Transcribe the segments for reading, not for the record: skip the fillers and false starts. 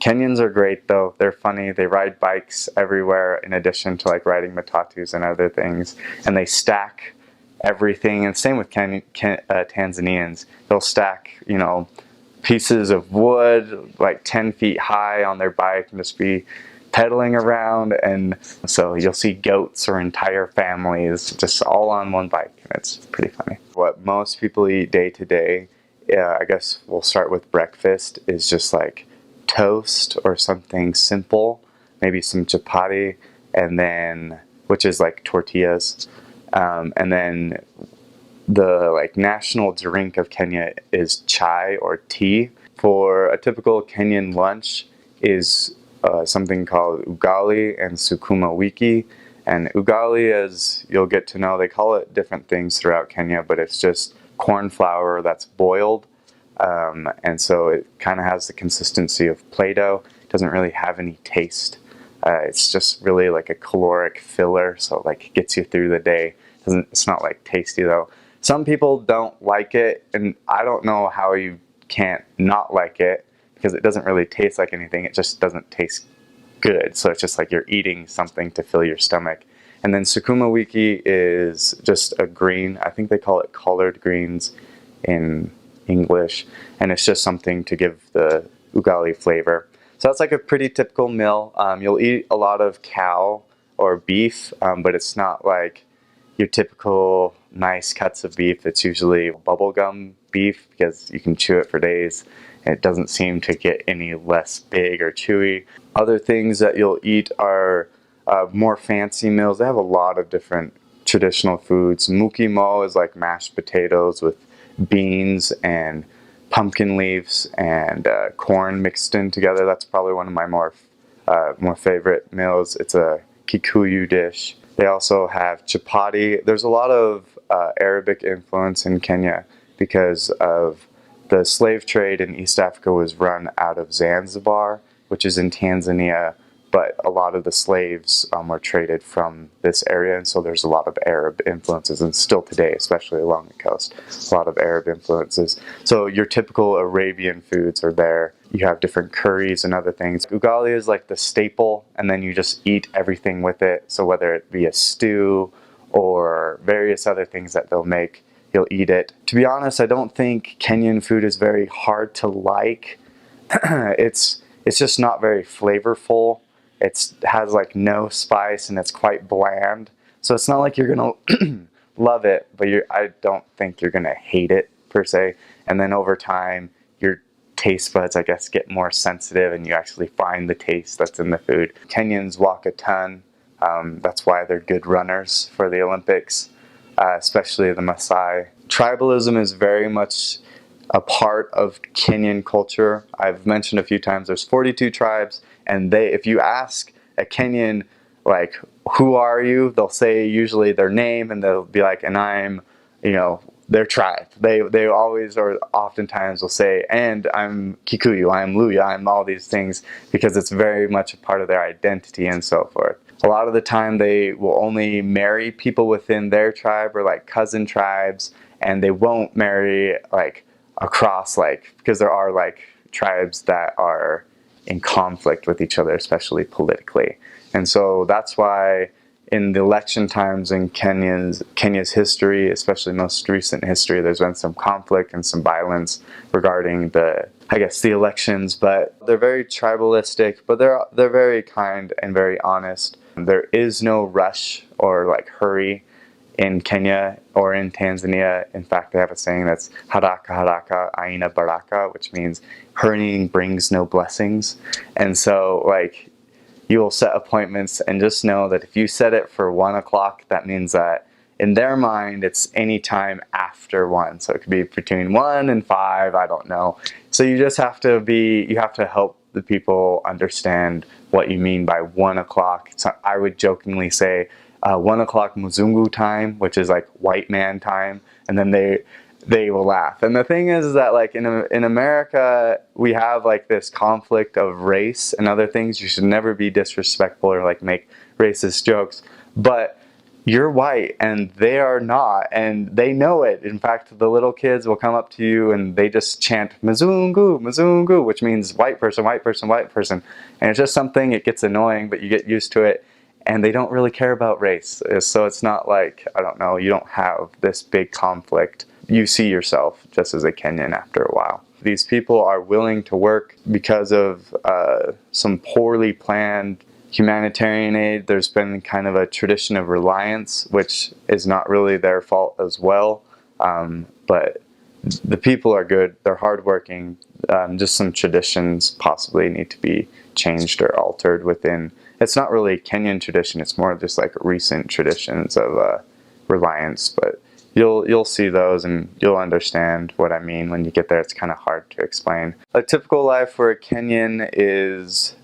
Kenyans are great though. They're funny. They ride bikes everywhere in addition to like riding matatus and other things. And they stack everything. And same with Tanzanians. They'll stack, you know, pieces of wood like 10 feet high on their bike and just be pedaling around. And so you'll see goats or entire families just all on one bike. And it's pretty funny. What most people eat day to day, I guess we'll start with breakfast, is just like toast or something simple, maybe some chapati, and then, which is like tortillas, and then the like national drink of Kenya is chai or tea. For a typical Kenyan lunch is something called ugali and sukuma wiki. And ugali, as you'll get to know, they call it different things throughout Kenya, but it's just corn flour that's boiled. And so it kind of has the consistency of Play-Doh. It doesn't really have any taste. It's just really like a caloric filler, so it like gets you through the day. It's not like tasty though. Some people don't like it, and I don't know how you can't not like it, because it doesn't really taste like anything. It just doesn't taste good. So it's just like you're eating something to fill your stomach. And then sukuma wiki is just a green. I think they call it collard greens in English, and it's just something to give the ugali flavor. So that's like a pretty typical meal. You'll eat a lot of cow or beef, but it's not like your typical nice cuts of beef. It's usually bubblegum beef because you can chew it for days and it doesn't seem to get any less big or chewy. Other things that you'll eat are more fancy meals. They have a lot of different traditional foods. Mukimo is like mashed potatoes with beans and pumpkin leaves and corn mixed in together. That's probably one of my more favorite meals. It's a Kikuyu dish. They also have chapati. There's a lot of Arabic influence in Kenya because of the slave trade in East Africa was run out of Zanzibar, which is in Tanzania, but a lot of the slaves were traded from this area, and so there's a lot of Arab influences, and still today, especially along the coast, a lot of Arab influences. So your typical Arabian foods are there. You have different curries and other things. Ugali is like the staple, and then you just eat everything with it. So whether it be a stew or various other things that they'll make, you'll eat it. To be honest, I don't think Kenyan food is very hard to like. It's just not very flavorful. It has like no spice and it's quite bland. So it's not like you're gonna love it, but I don't think you're gonna hate it per se. And then over time, your taste buds, I guess, get more sensitive and you actually find the taste that's in the food. Kenyans walk a ton. That's why they're good runners for the Olympics, especially the Maasai. Tribalism is very much a part of Kenyan culture. I've mentioned a few times there's 42 tribes, and if you ask a Kenyan, like, who are you? They'll say usually their name, and they'll be like, and I'm, you know, their tribe. They always, or oftentimes will say, and I'm Kikuyu, I'm Luya, I'm all these things, because it's very much a part of their identity and so forth. A lot of the time they will only marry people within their tribe or like cousin tribes, and they won't marry like across, like, because there are like tribes that are in conflict with each other, especially politically. And so that's why in the election times in Kenya's history, especially most recent history, there's been some conflict and some violence regarding the elections, but they're very tribalistic, but they're very kind and very honest. There is no rush or like hurry in Kenya or in Tanzania. In fact, they have a saying that's haraka haraka aina baraka, which means hurrying brings no blessings. And so like you will set appointments and just know that if you set it for 1 o'clock, that means that in their mind it's any time after 1. So it could be between 1 and 5, I don't know. So you just have to help the people understand what you mean by 1 o'clock. So I would jokingly say 1 o'clock Muzungu time, which is like white man time, and then they will laugh. And the thing is that like in America, we have like this conflict of race and other things. You should never be disrespectful or like make racist jokes. But you're white and they are not, and they know it. In fact, the little kids will come up to you and they just chant Mzungu, Mzungu, which means white person, white person, white person. And it's just something, it gets annoying, but you get used to it, and they don't really care about race. So it's not like, I don't know, you don't have this big conflict. You see yourself just as a Kenyan after a while. These people are willing to work because of some poorly planned humanitarian aid. There's been kind of a tradition of reliance, which is not really their fault as well. But the people are good. They're hardworking. Just some traditions possibly need to be changed or altered within. It's not really a Kenyan tradition. It's more just like recent traditions of reliance. But you'll see those and you'll understand what I mean when you get there. It's kind of hard to explain. A typical life for a Kenyan is,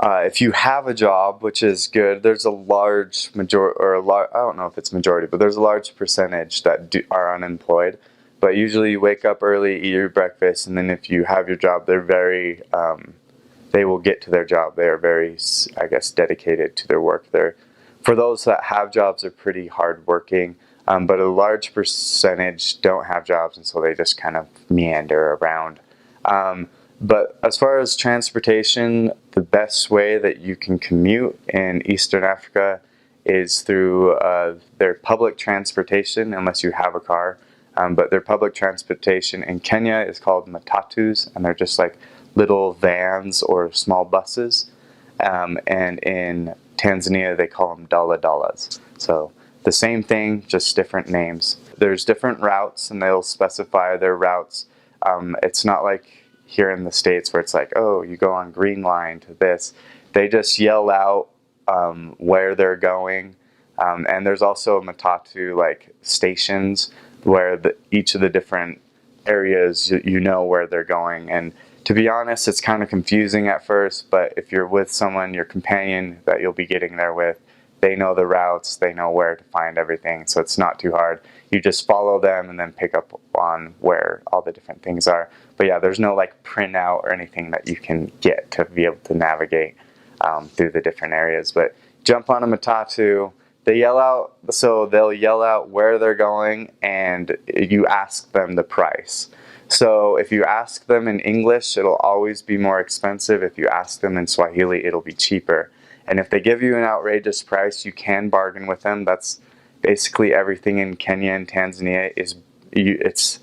if you have a job, which is good, there's a large majority, I don't know if it's majority, but there's a large percentage that are unemployed. But usually you wake up early, eat your breakfast, and then if you have your job, they will get to their job. They are very, I guess, dedicated to their work. For those that have jobs, they're pretty hardworking, but a large percentage don't have jobs, and so they just kind of meander around. But as far as transportation, the best way that you can commute in Eastern Africa is through their public transportation, unless you have a car. But their public transportation in Kenya is called matatus, and they're just like little vans or small buses. And in Tanzania, they call them dala-dalas. So the same thing, just different names. There's different routes, and they'll specify their routes. It's not like here in the States where it's like, oh, you go on Green Line to this. They just yell out where they're going. And there's also matatu like stations where each of the different areas, you know where they're going. And to be honest, it's kind of confusing at first, but if you're with someone, your companion that you'll be getting there with, they know the routes, they know where to find everything, so it's not too hard. You just follow them and then pick up on where all the different things are. But yeah, there's no like printout or anything that you can get to be able to navigate through the different areas. But jump on a matatu, they'll yell out where they're going, and you ask them the price. So if you ask them in English, it'll always be more expensive. If you ask them in Swahili, it'll be cheaper. And if they give you an outrageous price, you can bargain with them. That's basically everything in Kenya and Tanzania. It's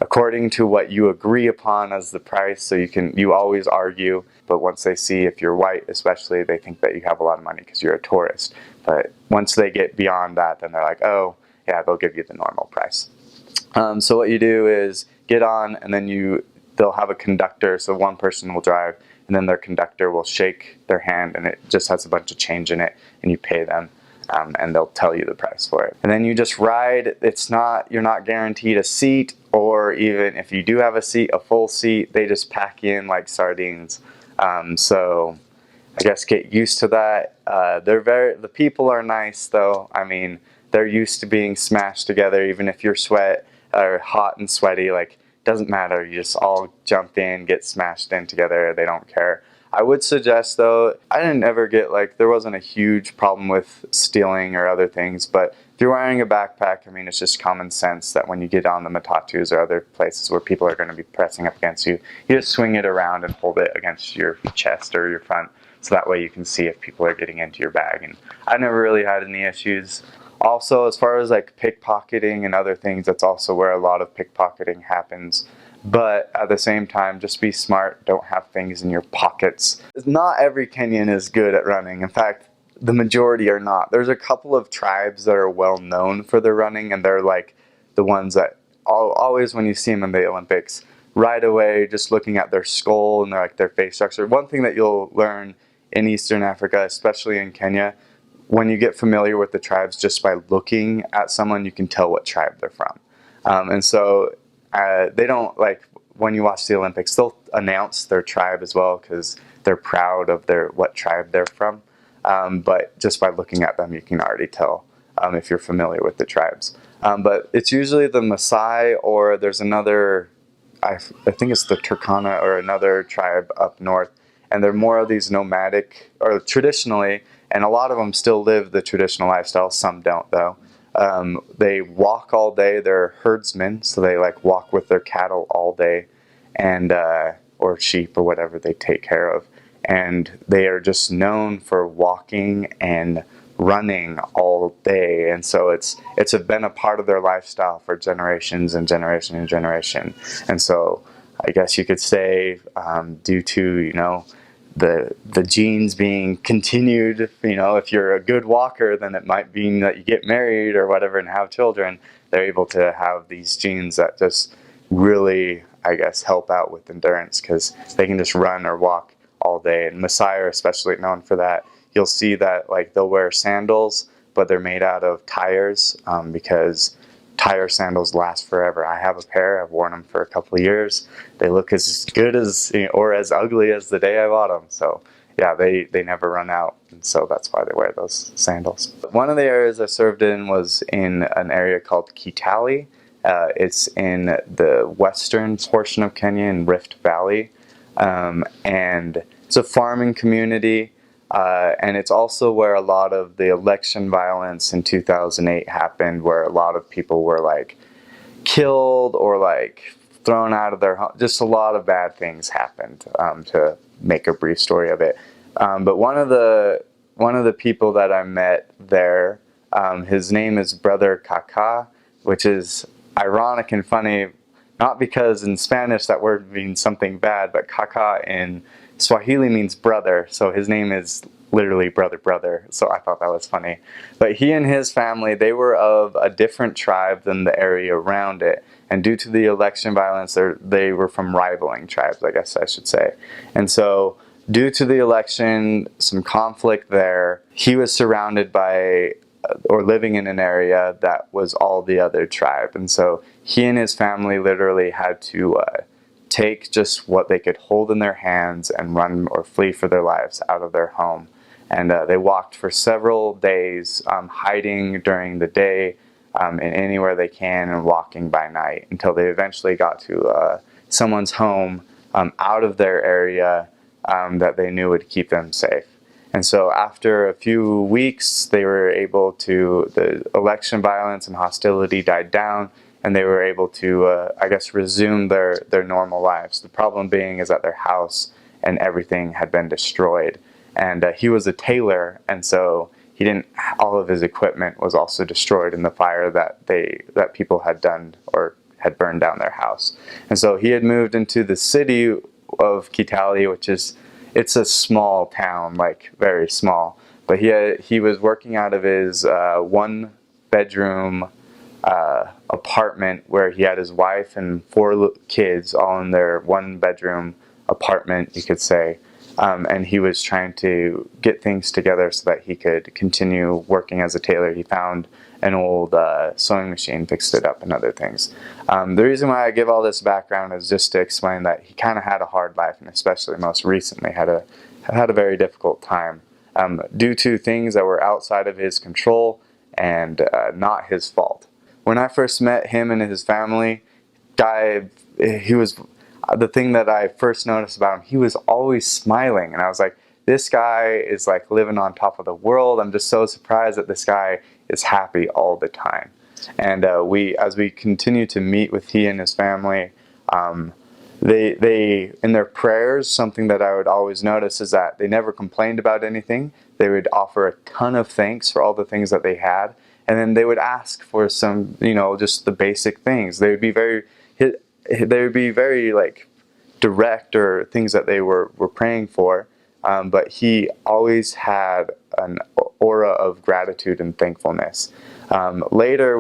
according to what you agree upon as the price. So you always argue, but once they see, if you're white especially, they think that you have a lot of money because you're a tourist. But once they get beyond that, then they're like, oh yeah, they'll give you the normal price. So what you do is get on, and then they'll have a conductor. So one person will drive, and then their conductor will shake their hand, and it just has a bunch of change in it, and you pay them, and they'll tell you the price for it. And then you just ride. You're not guaranteed a seat, or even if you do have a seat, a full seat, they just pack you in like sardines. So I guess get used to that. The people are nice though. I mean, they're used to being smashed together, even if you're hot and sweaty, like, doesn't matter. You just all jump in, get smashed in together. They don't care. I would suggest though, I didn't ever there wasn't a huge problem with stealing or other things, but if you're wearing a backpack, I mean, it's just common sense that when you get on the matatus or other places where people are going to be pressing up against you, you just swing it around and hold it against your chest or your front, so that way you can see if people are getting into your bag. And I never really had any issues. Also, as far as like pickpocketing and other things, that's also where a lot of pickpocketing happens. But at the same time, just be smart. Don't have things in your pockets. Not every Kenyan is good at running. In fact, the majority are not. There's a couple of tribes that are well known for their running, and they're like the ones that always, when you see them in the Olympics, right away, just looking at their skull and their face structure. One thing that you'll learn in Eastern Africa, especially in Kenya, when you get familiar with the tribes, just by looking at someone, you can tell what tribe they're from. And so they don't, like, when you watch the Olympics, they'll announce their tribe as well because they're proud of what tribe they're from. But just by looking at them, you can already tell if you're familiar with the tribes. But it's usually the Maasai, or there's another, I think it's the Turkana or another tribe up north. And they're more of these nomadic, or traditionally, And a lot of them still live the traditional lifestyle. Some don't, though. They walk all day. They're herdsmen, so they like walk with their cattle all day, and or sheep or whatever they take care of. And they are just known for walking and running all day, and so it's been a part of their lifestyle for generations and generation and generation. And so I guess you could say, due to the genes being continued, if you're a good walker, then it might mean that you get married or whatever and have children. They're able to have these genes that just really, I guess, help out with endurance, because they can just run or walk all day. And Maasai are especially known for that. You'll see that like they'll wear sandals, but they're made out of tires, because tire sandals last forever. I have a pair. I've worn them for a couple of years. They look as good as or as ugly as the day I bought them. So yeah, they never run out, and so that's why they wear those sandals. One of the areas I served in was in an area called Kitale. It's in the western portion of Kenya in Rift Valley, and it's a farming community. And it's also where a lot of the election violence in 2008 happened, where a lot of people were like killed or like thrown out of their home. Just a lot of bad things happened, to make a brief story of it. But one of the people that I met there, his name is Brother Kaka, which is ironic and funny, not because in Spanish that word means something bad, but Kaka in Swahili means brother, so his name is literally brother. So I thought that was funny. But he and his family, they were of a different tribe than the area around it. And due to the election violence, they were from rivaling tribes, I guess I should say. And so due to the election, some conflict there, he was surrounded by or living in an area that was all the other tribe. And so he and his family literally had to take just what they could hold in their hands and run or flee for their lives out of their home. And they walked for several days, hiding during the day in anywhere they can, and walking by night, until they eventually got to someone's home out of their area that they knew would keep them safe. And so after a few weeks, they were able to, the election violence and hostility died down, and they were able to, I guess, resume their normal lives. The problem being is that their house and everything had been destroyed. And he was a tailor, and so he didn't. All of his equipment was also destroyed in the fire that people had done or had burned down their house. And so he had moved into the city of Kitale, which is, it's a small town, like very small. But he was working out of his one-bedroom apartment, where he had his wife and 4 kids all in their one-bedroom apartment, you could say. And he was trying to get things together so that he could continue working as a tailor. He found an old sewing machine, fixed it up, and other things. The reason why I give all this background is just to explain that he kind of had a hard life, and especially most recently had a very difficult time due to things that were outside of his control and not his fault. When I first met him and his family, he was, the thing that I first noticed about him, he was always smiling. And I was like, this guy is like living on top of the world. I'm just so surprised that this guy is happy all the time. And as we continue to meet with he and his family, they in their prayers, something that I would always notice is that they never complained about anything. They would offer a ton of thanks for all the things that they had. And then they would ask for some, just the basic things. They would be very like direct, or things that they were praying for. But he always had an aura of gratitude and thankfulness. Later,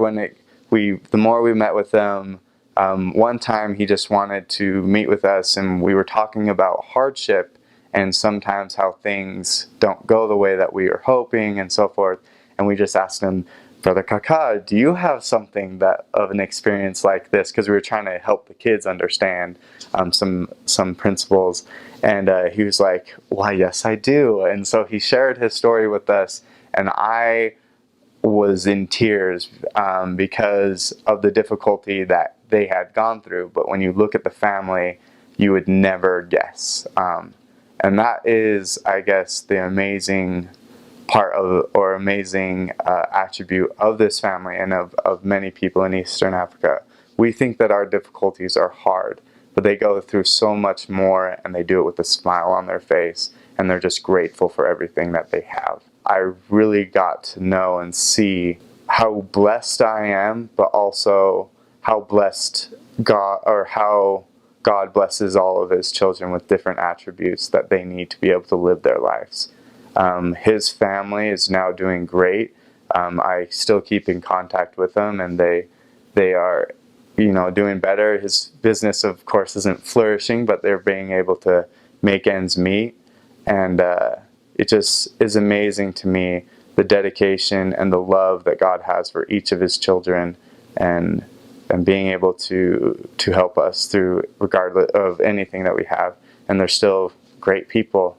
the more we met with them, one time he just wanted to meet with us, and we were talking about hardship and sometimes how things don't go the way that we were hoping and so forth. And we just asked him, Brother Kaka, do you have something of an experience like this? Because we were trying to help the kids understand some principles. And he was like, why, yes, I do. And so he shared his story with us, and I was in tears because of the difficulty that they had gone through. But when you look at the family, you would never guess. And that is, I guess, the amazing part of or amazing attribute of this family and of many people in Eastern Africa. We think that our difficulties are hard, but they go through so much more, and they do it with a smile on their face, and they're just grateful for everything that they have. I really got to know and see how blessed I am, but also how blessed God, or how God blesses all of his children with different attributes that they need to be able to live their lives. His family is now doing great. I still keep in contact with them, and they are, doing better. His business, of course, isn't flourishing, but they're being able to make ends meet. And it just is amazing to me, the dedication and the love that God has for each of his children, and being able to help us through regardless of anything that we have. And they're still great people,